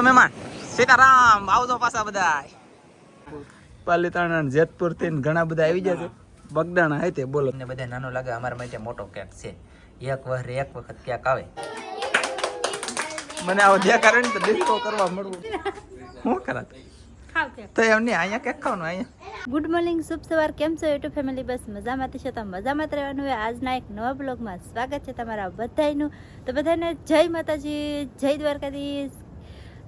મહેમાન સીતારામ આવજો પાછા બધા પાલીતાણા જેતપુર થી ઘણા બધા આવી જશે બગદાણા હે તે બોલો ને બધા નાનો લાગે અમારા માટે મોટો કેક છે એક વખત ક્યાંક આવે મને આવો જે કારણ તો ડિસ્કો કરવા મળવું શું કરા તો એમ નહીં અહીંયા કેક ખાવાનું અહીંયા ગુડ મોર્નિંગ શુભ સવાર કેમ છો યુટ્યુબ ફેમિલી બસ મજામાં છો તો મજામાં જ રહેવાનું હોય આજના એક નવા બ્લોગમાં સ્વાગત છે તમારા બધાયનું તો બધાને જય માતાજી જય દ્વારકાધીશ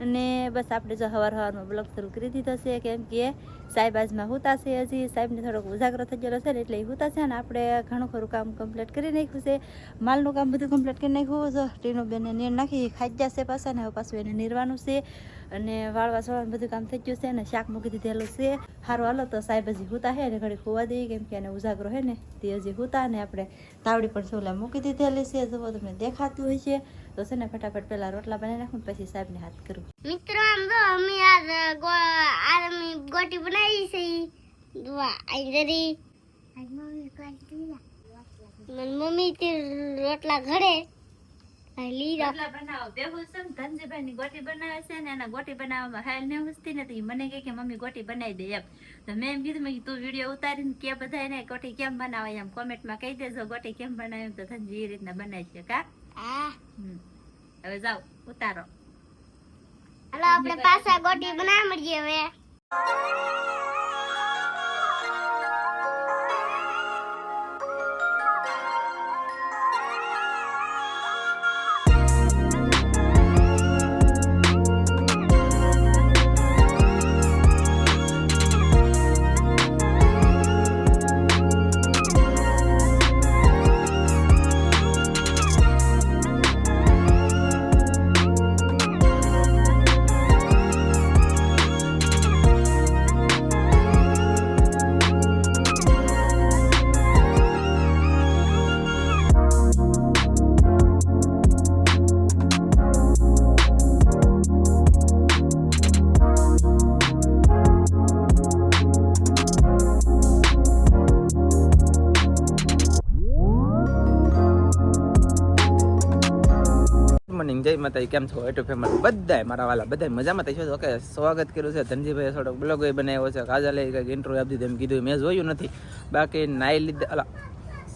અને બસ આપણે જો સવારમાં બ્લોગ શરૂ કરી દીધો છે કેમ કે સાહેબ આજમાં હુતા છે હજી સાહેબને થોડોક ઉજાગરો થઈ ગયેલો છે ને એટલે એ હુતા છે અને આપણે ઘણું ખરું કામ કમ્પ્લીટ કરી નાખ્યું છે માલનું કામ બધું કમ્પ્લીટ કરી નાખ્યું જો ટીનું બેને નીર નાખી ખાઈ જશે પાછા ને હવે પાછું એને નીરવાનું છે અને વાળવા સોળવાનું બધું કામ થઈ ગયું છે અને શાક મૂકી દીધેલું છે સારું હાલો તો સાહેબ હજી હુતા છે ને ઘડી ખોવા દઈએ કેમ કે એને ઉજાગરો છે ને તે હજી હુતા ને આપણે તાવડી પણ સોલા મૂકી દીધેલી છે જુઓ તમને દેખાતું હોય છે તો છે ને ફટાફટ પેલા રોટલા બનાવી નાખું પછી સાહેબને હાથ કરું મિત્રો આમ તો અમે આજ અમે ગોટી બનાવી છે દુઆ આઈ જરી મમ્મી તે રોટલા ઘડે રોટલા બનાવો બેહું છે ને ધનજીભાઈ ની ગોટી બનાવે છે ને એના ગોટી બનાવવામાં હાલ ને હુસતી નથી મને કહે કે મમ્મી ગોટી બનાવી દે એમ તો મેં એમ કીધું મેં તું વિડીયો ઉતારીને કે બધા એને ગોટી કેમ બનાવે એમ કોમેન્ટમાં કહી દેજો ગોટી કેમ બનાવે તો ધનજી એ રીતના બનાવી છે કા હવે જાઓ ઉતારો હાલો આપણે પાછા ગોટી બનાવી મળીએ હવે જય માતા કેમ છો યુટ્યુબ ફેમિલી બધાય મારા વાલા બધા મજામાં થઈ છે ઓકે સ્વાગત કર્યું છે ધનજીભાઈ થોડોક બ્લોગ બનાવ્યો છે કાજલે કંઈક ઇન્ટ્રો આપી દીધું એમ કીધું મેં જોયું નથી બાકી નાઈ લીધા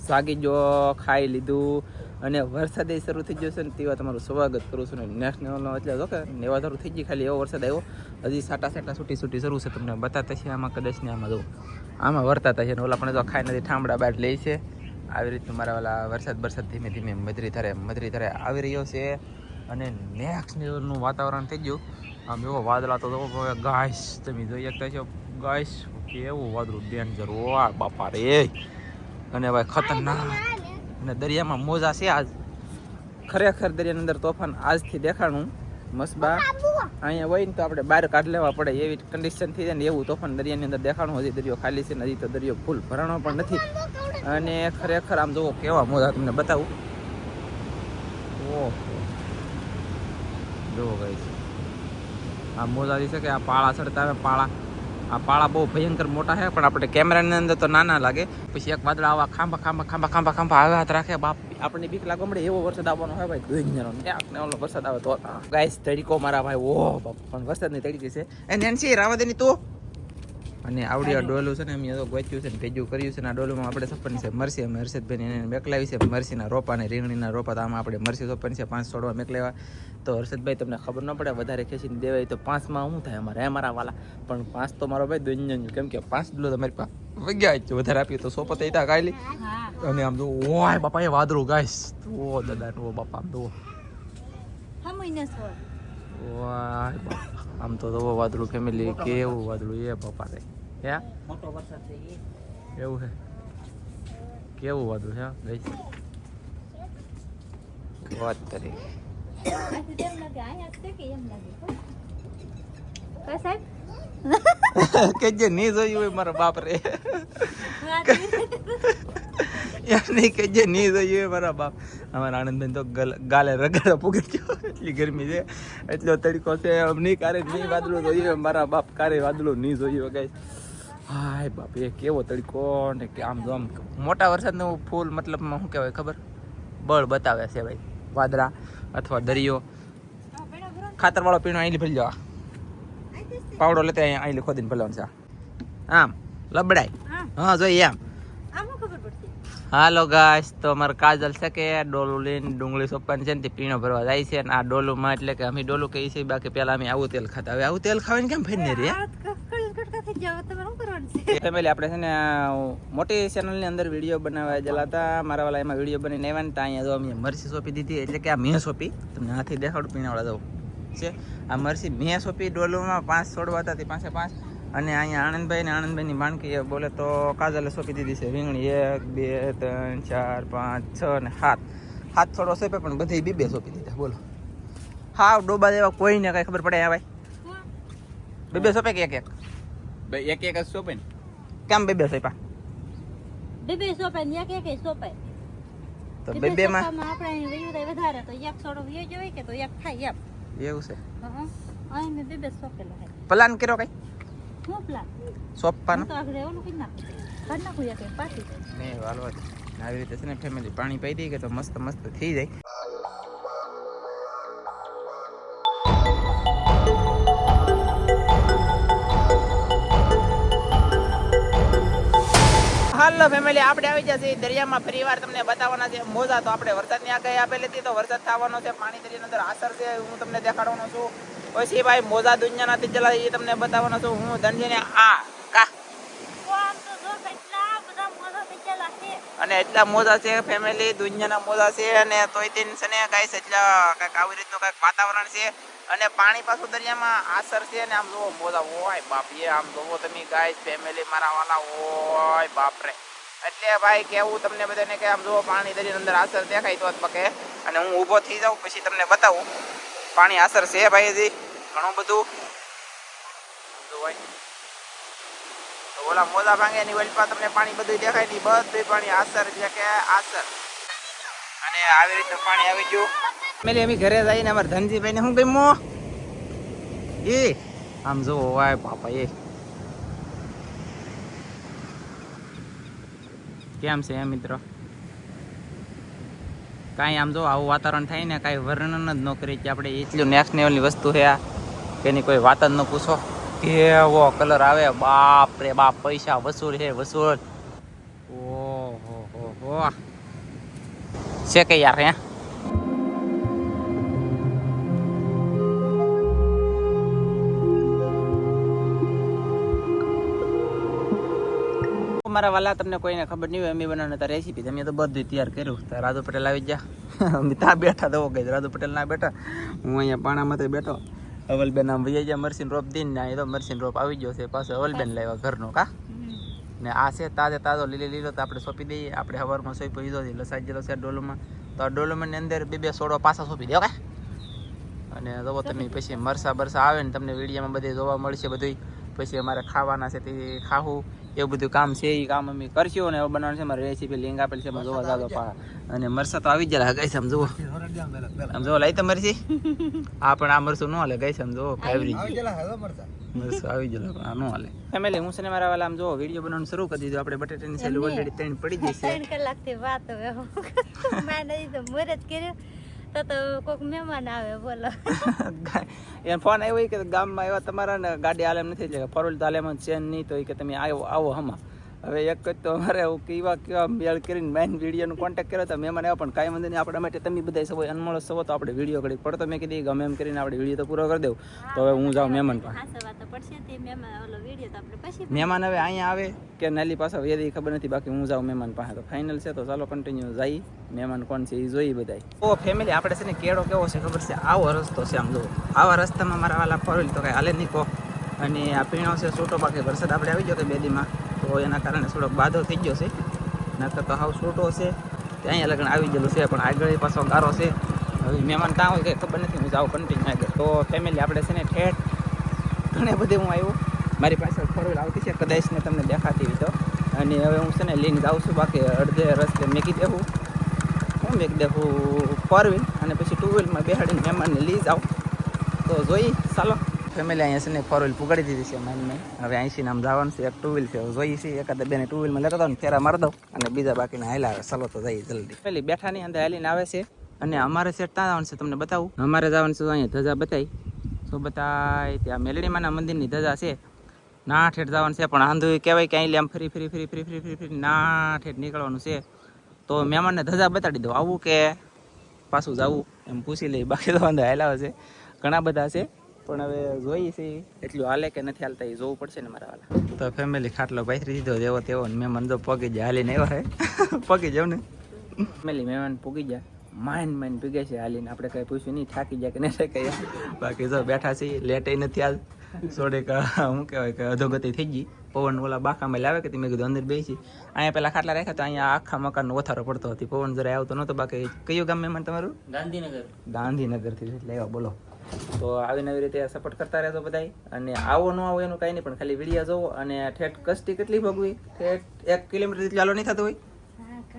સાગી જો ખાઈ લીધું અને વરસાદ શરૂ થઈ ગયો છે ને તેવા તમારું સ્વાગત કરું છું ને નેક્સ્ટ લેવલનો એટલે ઓકે નેવા શરૂ થઈ ગઈ ખાલી એવો વરસાદ આવ્યો હજી સાટા છૂટી શરૂ છે તમને બતાતા છે આમાં કદાચ ને આમાં જો આમાં વર્તાતા છે ને ઓલા પણ જો ખાઈ નથી ઠામડા બાદ લે છે આવી રીતનું મારા વાલા વરસાદ ધીમે ધીમે મધરી ધરે આવી રહ્યો છે અને નેક્સ્ટ લેવલનું વાતાવરણ થઈ ગયું આમ એવો વાદળા તો ગાઈસ તમે જોઈ શકતા છો ગાઈસ કેવું વાદળું ડેન્જર વાહ બાપા રે અને ભાઈ ખતરનાક અને દરિયામાં મોજા છે આજ ખરેખર દરિયાની અંદર તોફાન આજથી દેખાણું મસ્બા અહીંયા હોય ને તો આપણે બહાર કાઢ લેવા પડે એવી કન્ડિશન થઈ જાય ને એવું તોફાન દરિયાની અંદર દેખાણું હજી દરિયો ખાલી છે ને હજી તો દરિયો ફૂલ ભરાણો પણ નથી અને ખરેખર આમ જોવો કેવા મોજા તમને બતાવું ઓહો જો ગાઈસ આ મોજા છે કે આ પાળા ચડતા આવે આ પાળા બહુ ભયંકર મોટા છે પણ આપણે કેમેરાની અંદર તો નાના લાગે પછી એક વાદળા આવા ખાંભા આવે હાથ રાખે બાપ આપણને બીક લાગવા મળે એવો વરસાદ આવવાનો હોય ભાઈ દુનિયાનો ને ઓલો વરસાદ આવે તો ગાઈસ તડીકો મારા ભાઈ ઓહ બાપ પણ વરસાદની તડીકી છે એ નેન્સી રાવા દેની તો અને આવડી ડોલું છે ને એમ ગોચ્યું છે ને ભેજું કર્યું છે ને આ ડોલુમાં આપણે સપની છે મરસી અમે હર્ષદભાઈ એને મેકલાવી છે મરસીના રોપા ને રીંગણીના રોપા તો આમાં આપણે મરસી સોપવાની છે 5 છોડવા મેકલાવ્યા તો હર્ષદભાઈ તમને ખબર ન પડે વધારે ખેંચીને દેવાય તો 5માં શું થાય અમારા વાલા પણ 5 તો મારો ભાઈ દુનિયા કેમ કે 5 ડોલો તમારી પાસે વગ્યા જ વધારે આપ્યું તો સોપત હતા કાઢી અને આમ જો ઓય બાપા એ વાદળું ગાઈસ ઓ દાદા ઓ બાપા આમ જો વાહ આમ તો વાદળું ફેમિલી કેવું વાદળું એ બાપા રે હે મોટો વરસાદ છે એવું છે કેવું વાદળું છે ગાઈસ વાત કરી કે જે નહીં જોયું હોય મારા બાપ રે એમ નહીં કે જે નહીં જોયું હોય મારા બાપ અમારા આનંદબેન તો ગાલે રગડા પૂગે ગયો એટલી ગરમી છે એટલો તડકો છે એમ નહીં કારે નહીં વાદળું જોયું મારા બાપ કારે વાદળું નહીં જોયું ગાઈસ હાય બાપ એ કેવો તડકો ને કે આમ જો આમ મોટા વરસાદનું ફૂલ મતલબમાં શું કહેવાય ખબર બળ બતાવે છે ભાઈ વાદળા અથવા દરિયો ખાતરવાળો પીણો અહીં ભરી જવા પાવડો લેતે અહીં ખોદીને ભરવાનું છે આમ લબડાય હા જોઈએ આમ હાલો ગાઈસ તો અમારે કાજલ છે કે ડોલું લઈને ડુંગળી સોંપવાની છે ને તે પીણો ભરવા જાય છે અને આ ડોલુમાં એટલે કે અમે ડોલું કહીએ છીએ બાકી પેલા અમે આવું તેલ ખાતા હવે આવું તેલ ખાવાની કેમ ફેરને રે ફેમિલી આપણે છે ને મોટી ચેનલની અંદર વિડીયો બનાવવા ગયેલા હતા મારા વાળા એમાં વિડીયો બનીને આવ્યા ને ત્યાં અહીંયા જો અમે મરસી સોંપી દીધી એટલે કે આ મેં સોંપી તમને હાથી દેખાડું પીણાવાળા જવું છે આ મરસી મેં સોંપી ડોલુમાં 5 છોડવા હતા તે 5 અને અહીંયા આનંદભાઈની માણકી બોલે તો કાજલે સોંપી દીધી છે રીંગણી 1 2 3 4 5 6 અને 7 છોડો સોંપે પણ બધી 2 સોંપી દીધા બોલો હા ડોબા જેવા કોઈને કઈ ખબર પડે ભાઈ 2 સોંપે કે એક જ સોંપે ને કેમ 2 સોંપા 2 સોંપે ને એક સોંપે તો 2 માં આપણે વયું વધારે તો એક છોડો વયો જવાય કે તો એક થાય એમ એવું છે હા અહીં મેં 2 સોંપેલો છે પ્લાન કર્યો કઈ શું પ્લાન સોંપવાનો તો આગળ એનું કઈ નાખું કે પાછી મેં વાલવા આવી રીતે છે ને ફેમિલી પાણી પાઈ દઈએ કે તો મસ્ત થઈ જાય હાલો ફેમિલી આપણે આવી જશે દરિયામાં ફરીવાર તમને બતાવવાના છે મોજા તો આપણે વરસાદની આગાહી આપેલી હતી તો વરસાદ થવાનો છે પાણી દરિયાની અંદર આસર છે હું તમને દેખાડવાનો છું પછી ભાઈ મોજા દુનિયાના તીજલા એ તમને બતાવવાનો છું હું ધનજીને આ કા અને એટલા મોજા છે ફેમિલી દુનિયાના મોજા છે અને તોય તેન છે ને ગાઈસ એટલા કંઈક આવી રીતનું કંઈક વાતાવરણ છે અને પાણી પાછું દરિયામાં આસર છે અને આમ જોવો મોજા ઓય બાપ એ આમ જોવો તમે ગાઈસ ફેમિલી મારા વાલા ઓય બાપ રે એટલે ભાઈ કેવું તમને બધાને કે આમ જોવો પાણી દરિયાની અંદર આસર દેખાય તો જ પકે અને હું ઊભો થઈ જાઉં પછી તમને બતાવું પાણી આસર છે ભાઈ હજી ઘણું બધું જોવાય તો ઓલા મોજા ભાંગે એની વલપા તમને પાણી બધું દેખાય નહીં બધું પાણી આસર એટલે કે આસર અને આવી રીતે પાણી આવી ગયું મેલે અમે ઘરે જઈને અમારા ધનજીભાઈને શું ગમ્યો એ આમ જો વાય બાપા એ કેમ છે મિત્રો કાંઈ આમ જો આવું વાતાવરણ થાય ને કાંઈ વર્ણન જ ન કરી કે આપણે એટલું નેક્સ્ટ લેવલની વસ્તુ છે આ કે એની કોઈ વાત જ ન પૂછો કેવો કલર આવે બાપ રે બાપ પૈસા વસૂલ છે વસૂલ ઓહો છે કે યાર હે મારા વાલા તમને કોઈને ખબર નહીં હોય અમે બનાવવાના હતા રેસીપી તમે તો બધું તૈયાર કર્યું તો રાજુ પટેલ આવી ગયા અમે ત્યાં બેઠા તો ગઈ રાજુ પટેલ ના બેઠા હું અહીંયા પાણામાં બેઠો અવલબેન આમ વૈયા ગયા મરસીન રોપ દઈને ને અહીં તો મરસીન રોપ આવી ગયો છે પાછો અવલબેન લાવ્યા ઘરનો કા ને આ છે તાજો લીલો તો આપણે સોંપી દઈએ આપણે સવારમાં સોંપી દીધો છે લસાઈ ગયેલો છે ડોલુમાં તો આ ડોલુમાંની અંદર 2 છોડો પાછા સોંપી દે ઓકે અને જોવો તમે પછી મરસા બરસા આવે ને તમને વિડીયોમાં બધે જોવા મળશે બધું પછી અમારે ખાવાના છે તે ખાવું એવું બધું કામ છે એ કામ અમે કરશું અને બનાવવાનું છે મારે રેસીપી લિંક આપેલી છે જોવા જાજો અને મરસા તો આવી જ જાય ગઈ આમ જુઓ લઈ તો મરસી આ પણ આ મરસું ન હાલે ગઈ આમ જુઓ ફેવરી મરસું આવી જાય આ ન હાલે ફેમિલી હું છે ને મારા વાલા આમ જો વિડીયો બનાવવાનું શરૂ કરી દીધું આપણે બટેટાની સેલ ઓલરેડી 3 પડી ગઈ છે 3 કલાકથી વાત હવે મેં નહીં તો મુરત કર્યું તો કોઈક મહેમાન આવે બોલો એને ફોન આવ્યો કે ગામમાં આવ્યા તમારા ને ગાડી હાલે એમ નથી એટલે ફોરવ્હીલ તો હાલે એમ છે નહીં તો કે તમે આવો હમા હવે એક જ તો અમારે કેવા મેળ કરીને મેઇન વિડીયોનો કોન્ટેક્ટ કર્યો તો મહેમાન આવ્યા પણ કાંઈ વાંધો નહીં આપણા માટે તમે બધા સૌ અનમોળ સૌ તો આપણે વિડીયો કરી પડતો મેં કીધી ગમે એમ કરીને આપણે વિડીયો તો પૂરો કરી દેવું તો હવે હું જાઉં મહેમાન પાસે મહેમાન હવે અહીંયા આવે કે નાલી પાસે એ ખબર નથી બાકી હું જાઉં મહેમાન પાસે તો ફાઇનલ છે તો ચાલો કન્ટિન્યુ જઈ મહેમાન કોણ છે એ જોઈ બધા ઓ ફેમિલી આપણે છે ને કેળો કેવો છે ખબર છે આવો રસ્તો છે આમ જુઓ આવા રસ્તામાં મારા વાલા ફોરવ્હીલ તો કાંઈ હાલે નહીં કહો અને આ પીણો છે છૂટો બાકી વરસાદ આપણે આવી ગયો કે 2 દીમાં તો એના કારણે થોડોક બાધો થઈ ગયો છે નકર તો હાવ છૂટો છે તે અહીંયા લગ્ન આવી ગયેલું છે પણ આગળ પાછો ગારો છે હવે મહેમાન ક્યાં હોય કંઈ ખબર નથી હું જાઉં કન્ટિન્યુ આગળ તો ફેમિલી આપણે છે ને ઠેઠ ઘણી બધી હું આવ્યો મારી પાસે ફોરવ્હીલ આવતી છે કદાચ ને તમને દેખાતી હોય તો અને હવે હું છે ને લઈને જાઉં છું બાકી અડધે રસ્તે મેકી દેવું ફોરવ્હીલ અને પછી 2 વ્હીલમાં બેહાડીને મહેમાનને લઈ જાઉં તો જોઈ ચાલો ફેમિલી અહીંયા છે ને ફોરવ્હીલ પુગાડી દીધી છે મારી હવે અહીંથી નામ જવાનું છે એક 2 વ્હીલ છે જોઈ છે એકાદ બેને 2 વ્હીલમાં લેતા હતા ને ફેરા મારી દઉં અને બીજા બાકીના હાલા આવે ચાલો તો જઈએ જલ્દી પેલી બેઠાની અંદર હાલીને આવે છે અને અમારે સેટ ત્યાં જવાનું છે તમને બતાવું અમારે જવાનું છે અહીંયા ધજા બતાવી શું બતાય ત્યાં મેલડીમાના મંદિરની ધજા છે ના ઠેઠ જવાનું છે પણ આંધું કહેવાય કે અહીં આમ ફરી ફરી ફરી ફરી ફરી ફરી ફરી ના ઠેઠ નીકળવાનું છે તો મહેમાનને ધજા બતાડી દો આવું કે પાછું જવું એમ પૂછી લઈ બાકી તો વાંધો હાલાવે છે ઘણા બધા છે પણ હવે જોઈએ છે એટલું હાલે કે નથી હાલતા એ જોવું પડશે ને મારા વાલા તો ફેમિલી ખાટલો પાથરી દીધો જેવો તેવો ને મહેમાન તો પગી જાય હાલીને આવ્યા હે પગી જાવ ને ફેમિલી મહેમાન પૂગી જાય માઇન્ડ પીગે છે હાલીને આપણે કઈ પૂછ્યું નહીં થાકી જાય કે નહીં થાકી બાકી જો બેઠા છીએ લેટ નથી આજ થોડીક શું કહેવાય કે અધોગતિ થઈ ગઈ પવન ઓલા બાકામાં લાવે કે મેં કીધું અંદર બેસી અહીંયા પેલા ખાટલા રાખ્યા તો અહીંયા આખા મકાનનો ઓથારો પડતો હતી પવન જરા આવતો નહોતો બાકી કયું ગામ મહેમાન તમારું ગાંધીનગરથી એટલે એવા બોલો તો આવીને આવી રીતે સપોર્ટ કરતા રહેજો બધાય અને આવો ન આવો એનું કાંઈ નહીં પણ ખાલી વિડીયો જોવો અને ઠેઠ કષ્ટી કેટલી ભોગવી ઠેઠ 1 કિલોમીટર જેટલું હાલો નહીં થતું હોય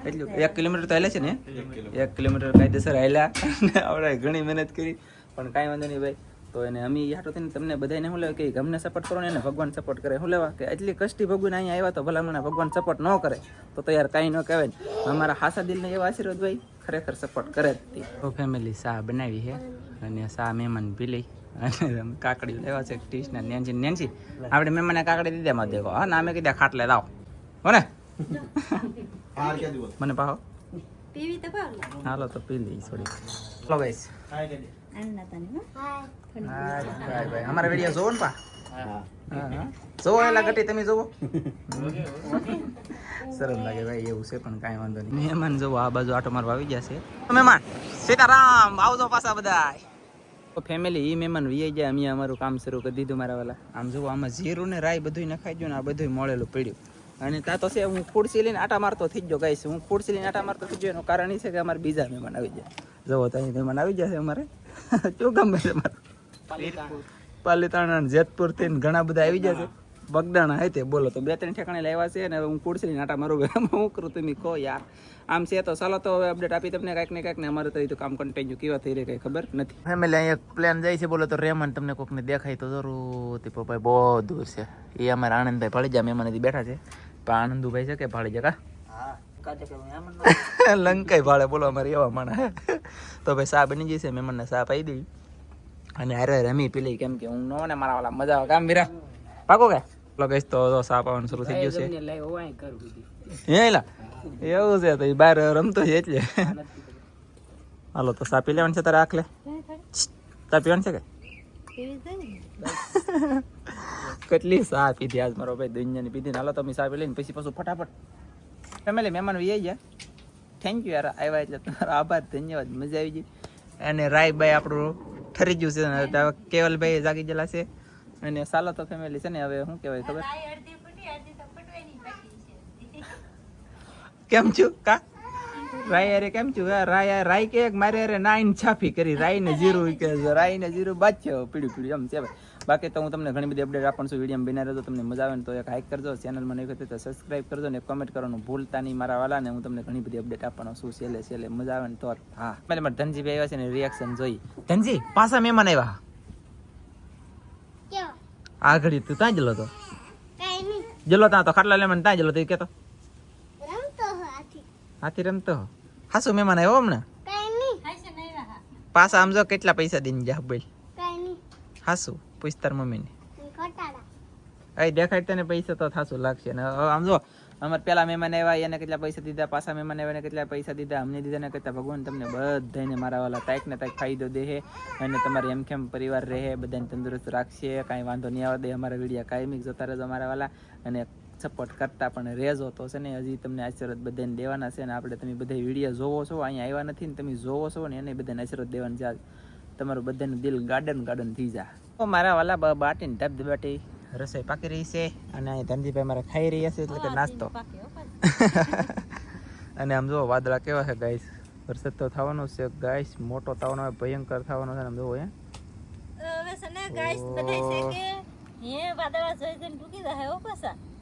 એટલું 1 કિલોમીટર તો હાલે છે ને 1 કિલોમીટર કાયદેસર હાલ્યા આપણે ઘણી મહેનત કરી પણ કાંઈ વાંધો નહીં ભાઈ તો એને અમે હાટો થઈને તમને બધાને શું લેવા કે ગમને સપોર્ટ કરો ને એને ભગવાન સપોર્ટ કરે શું લેવા કે એટલી કષ્ટી ભગવાન અહીંયા આવ્યા તો ભલા મને ભગવાન સપોર્ટ ન કરે તો યાર કાંઈ ન કહેવાય ને અમારા હાસા દિલને એવા આશીર્વાદ ભાઈ ખરેખર સપોર્ટ કરે જ તો ફેમિલી ચા બનાવી છે અને ચા મહેમાન પી લઈ અને કાકડી લેવા છે ટીશના નેન્સી આપણે મહેમાને કાકડી દીધા માં દેખો હા ના અમે કીધા ખાટલે લાવ હો ને મને પાહો પીવી તો પાવ હાલો તો પી લઈ થોડી ચલો ગાઈસ અમારા વિડીયો જોવો ને પા જોવો એલા ગટી તમે જોવો સરસ લાગે ભાઈ એવું છે પણ કાંઈ વાંધો નહીં મહેમાન જોવો આ બાજુ આટો મારવા આવી ગયા છે મહેમાન સીતારામ આવજો પાછા બધા ફેમિલી એ મહેમાન વી જાય અમે અમારું કામ શરૂ કરી દીધું મારા વાલા આમ જોવો આમાં જીરું ને રાઈ બધું નખાઈ ગયું ને આ બધું મળેલું પડ્યું અને ત્યાં તો છે હું ખુરશી લઈને આટા મારતો થઈ ગયો ગાઈશ હું ખુરશી લઈને આટા મારતો થઈ ગયો એનું કારણ એ છે કે અમારે બીજા મહેમાન આવી જાય જવો તો અહીં મહેમાન આવી જશે અમારે શું ગમે છે મારું પાલીતાણા જેતપુર થી ઘણા બધા આવી જશે બગદાણા હે તે બોલો તો 2-3 ઠેકાણે લાવ્યા છે અને હવે હું ખુરશી લઈને આટા મારું હું કરું તમે કહો યાર આમ છે તો ચાલો તો હવે અપડેટ આપી તમને કાંઈક ને કાંઈક ને અમારે તો એ તો કામ કન્ટિન્યુ કેવા થઈ રહે કંઈ ખબર નથી ફેમિલી અહીંયા એક પ્લેન જાય છે બોલો તો રેમન તમને કોકને દેખાય તો જરૂર તે પપ્પા બહુ દૂર છે એ અમારા આનંદભાઈ ભાળીજા મહેમાનથી બેઠા છે પણ આનંદુભાઈ છે કે ભાળીજા કા લંકાઈ ભાળે બોલો અમારે એવા માણા તો ભાઈ સા બની જશે મહેમાનને સા પાઈ દઈ અને અરે રમી પી લઈ કેમ કે હું નો ને મારા વાળા મજા આવે કામ વીરા પાકો કે લગેશ તો સા પાવાનું શરૂ થઈ ગયું છે હે એલા એવું છે તો એ બહાર રમતો છે એટલે હાલો તો સા પી લેવાનું છે તારે આખલે તાર પીવાનું છે કે કેટલી સા પીધી આજ મારો ભાઈ દુનિયાની પીધી હાલો તમે સા પી લઈને પછી પાછું ફટાફટ ફેમિલી મહેમાન વી ગયા થેન્ક યુ યાર આવ્યા એટલે તમારો આભાર ધન્યવાદ મજા આવી ગઈ અને રાયભાઈ આપણું ઠરી ગયું છે કેવલભાઈ જાગી ગયેલા છે અને ચાલો તો ફેમિલી છે ને હવે શું કહેવાય ખબર કેમ છું કા રાય અરે કેમ છું રાય કે મારે અરે નાઈન છાફી કરી રાઈ ને જીરું કે રાઈ ને જીરું બાચ્યો પીડ્યું એમ છે બાકી તો હું તમને ઘણી બધી અપડેટ આપવાનું છું વિડીયો બના રહેજો તમને મજા આવે ને તો એક લાઈક કરજો ચેનલમાં નહીં હોય તો સબસ્ક્રાઈબ કરજો ને કમેન્ટ કરવાનું ભૂલતા નહીં મારા વાલા ને હું તમને ઘણી બધી અપડેટ આપવાનો છું છેલ્લે મજા આવે ને તો હા એટલે મારા ધનજીભાઈ આવ્યા છે ને રિએક્શન જોઈ ધનજી પાછા મહેમાન આવ્યા આ ઘડી તું ત્યાં જલો તો જલો ત્યાં તો ખાટલા લેમન ત્યાં જલો તો એ કેતો હાથી રમતો હાસુ મહેમાન આવ્યો હમણાં પાછા આમ જો કેટલા પૈસા દઈને જા બોલ હાસુ પૂછ તાર મમ્મીને અહીં દેખાડ તને પૈસા તો થાશું લાગશે ને આમ જો અમારે પેલા મહેમાન આવ્યા એને કેટલા પૈસા દીધા પાછા મહેમાન આવ્યા કેટલા પૈસા દીધા અમને દીધા ને કરતા ભગવાન તમને બધાને મારા વાલા તાઈક ને તાઈક ફાયદો દે અને તમારે એમ કેમ પરિવાર રહે બધાને તંદુરસ્ત રાખશે કાંઈ વાંધો નહીં આવે દે અમારા વિડીયો કાયમી જોતા રહેજો અમારા વાલા અને સપોર્ટ કરતા પણ રહેજો તો છે ને હજી તમને આશીર્વાદ બધાને દેવાના છે ને આપણે તમે બધા વિડીયો જોવો છો અહીંયા આવ્યા નથી ને તમે જોવો છો ને એને બધાને આશીર્વાદ દેવાના જાય તમારું બધાનું દિલ ગાર્ડન થઈ જાય મારા વાલા બાટીને ધબધબાટી રસોઈ પાકી રહી છે અને અહીં ધનજીભાઈ મારા ખાઈ રહ્યા છે એટલે કે નાસ્તો અને આમ જો વાદળા કેવા છે ગાઈસ વરસાદ તો થવાનો છે ગાઈસ મોટો થવાનો ભયંકર થવાનો છે આમ જો હે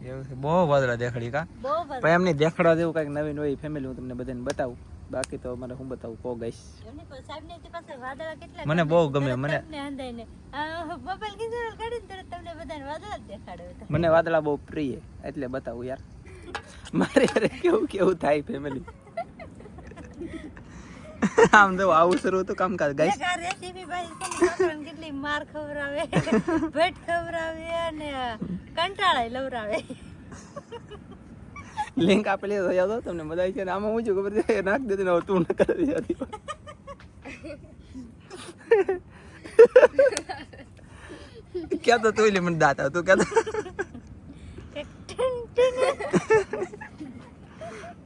એવું છે બહુ વાદળા દેખાડી કા પણ એમની દેખાડવા જેવું કઈક નવીન હોય ફેમિલી હું તમને બધાને બતાવું બાકી તો મને હું બતાવું કો ગાઈસ મને બહુ ગમે મને વાદળા બહુ પ્રિય એટલે બતાવું યાર મારે કેવું થાય ફેમિલી આમ તો આવું શરૂ હતું કામકાજ ગાઈસ. આ રેસીપી ભાઈ છોકરાને કેટલી માર ખવરાવે, ભેટ ખવરાવે અને કંટાળાય લવરાવે. લિંક આપેલી તો યાદ તમને મજા આવી છે ને આમાં હું છું ખબર છે નાખ દેતી ને હવે તું ન કરી હતી. ક્યાં તો તું મને દાતા તું ક્યાં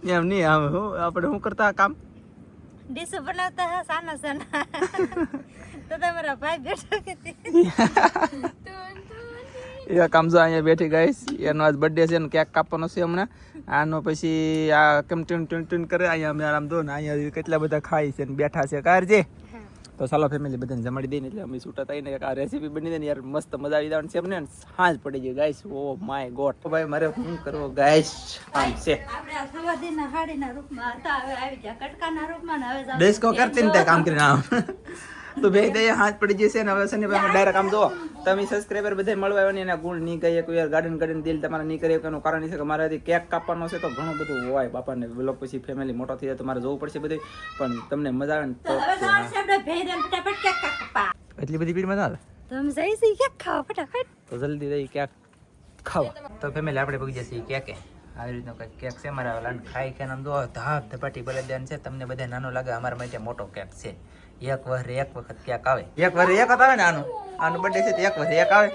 એમ નહીં આમ હું આપણે શું કરતા કામ ડીશ બનાવતા હા સાના સાના તો તમારા ભાઈ બેઠો કે એ કામ જો અહીંયા બેઠી ગાઈસ એનો આજ બર્થડે છે ને કેક કાપવાનો છે હમણાં આનો પછી આ કેમ ટૂન કરે અહીંયા અમે આરામ દો ને અહીંયા કેટલા બધા ખાય છે ને બેઠા છે કારજે તો ચાલો ફેમિલી બધાને જમાડી દઈને એટલે અમે છૂટા થઈને આ રેસીપી બની દે ને યાર મસ્ત મજા આવી જવાની છે અમને સાંજ પડી ગઈ ગાઈસ ઓ માય ગોડ ભાઈ મારે શું કરવો ગાઈસ આમ છે આપણે સવાદીના હાડીના રૂપમાં હતા હવે આવી ગયા કટકાના રૂપમાં ને હવે જાવ ડિસ્કો કરતી ને તે કામ કરીને આમ તો બે દે હાથ પડી જશે ને હવે છે ને ભાઈ ડાયરેક્ટ આમ જો તમે સબસ્ક્રાઇબર બધા મળવા આવ્યા ને એના ગુણ નહીં કહીએ કોઈ યાર ગાર્ડન દિલ તમારે નહીં કરે એનું કારણ છે કે મારાથી કેક કાપવાનો છે તો ઘણું બધું હોય બાપાને બ્લોગ પછી ફેમિલી મોટો થઈ જાય તો મારે જોવું પડશે બધું પણ તમને મજા આવે ને તો હવે સવાર આપણે ભેદન ફટાફટ કેક કાપા એટલી બધી ભીડ મજા આવે તમે જઈ સી કેક ખાઓ ફટાફટ તો જલ્દી દઈ કેક ખાવા તો ફેમિલી આપણે પગી જશે કેકે આવી રીતનો કંઈક કેક છે મારા વાલા ખાઈ કે આમ જો ધાપ ધપાટી ભલે દેન છે તમને બધા નાનો લાગે અમારા માટે મોટો કેક છે એક વખત કેક આવે એક આવે ને આનું બર્થડે છે તો એક વખત એક આવે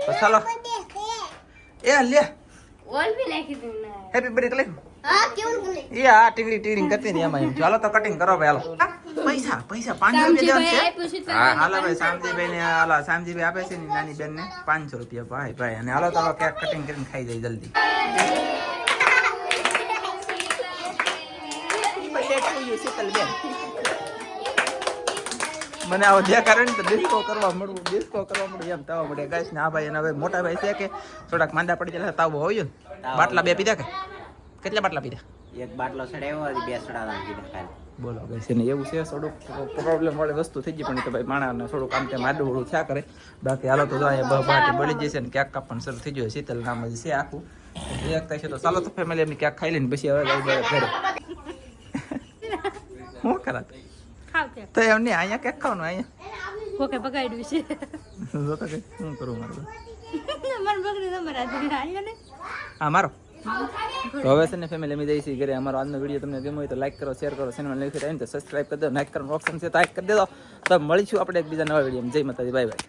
તો ચાલો એ લે ઓલ ભી નાખી દઉં ને હેપી બર્થડે લઈ હા કેવું બોલે એ આ ટીંગડી કરતી ને એમાં એમ ચાલો તો કટિંગ કરો ભાઈ હાલો પૈસા 500 રૂપિયા છે હા હાલો ભાઈ શામજીભાઈ ને હાલો શામજીભાઈ આપે છે ને નાની બેન ને 500 રૂપિયા ભાઈ અને હાલો તો કેક કટિંગ કરીને ખાઈ જાય જલ્દી મને આવો દેખાડે ને તો ડિસ્કો કરવા મળવું એમ તાવ મળે ગાઈસ ને આ ભાઈ એના ભાઈ મોટા ભાઈ છે કે થોડાક માંદા પડી જાય તાવ હોય ને બાટલા બે પીધા કે કેટલા બાટલા પીધા એક બાટલો ચડાવ્યો અને બે ચડાવવા કીધા ખાલી બોલો ગાઈસ એને એવું છે થોડુંક પ્રોબ્લેમ વાળી વસ્તુ થઈ ગઈ પણ એ તો ભાઈ માણાને થોડુંક આમ તેમ આડું ઓળું થયા કરે બાકી હાલો તો અહીંયા બાટી બળી જશે ને કેક કાપવાનું શરૂ થઈ ગયો શીતલ નામ જ છે આખું એક થાય છે તો ચાલો તો ફેમિલી એમની કેક ખાઈ લઈને પછી હવે ઘરે શું કરા ખાવ કેક તો એમ નહીં અહીંયા કેક ખાવાનું અહીંયા ઓકે બગાડ્યું છે જો તો કઈ શું કરું મારું મન બગડી તમારા આયો ને હા મારો તો હવે છે ને ફેમિલી અમે જઈએ છીએ ઘરે અમારો આજનો વિડીયો તમને ગમ્યો હોય તો લાઈક કરો શેર કરો ચેનલ નવી તો સબસ્ક્રાઇબ કરી દો લાઈક કરવાનું ઓપ્શન છે તો લાઈક કરી દેજો તો મળીશું આપણે એક બીજા નવા વિડીયો જય માતાજી બાય બાય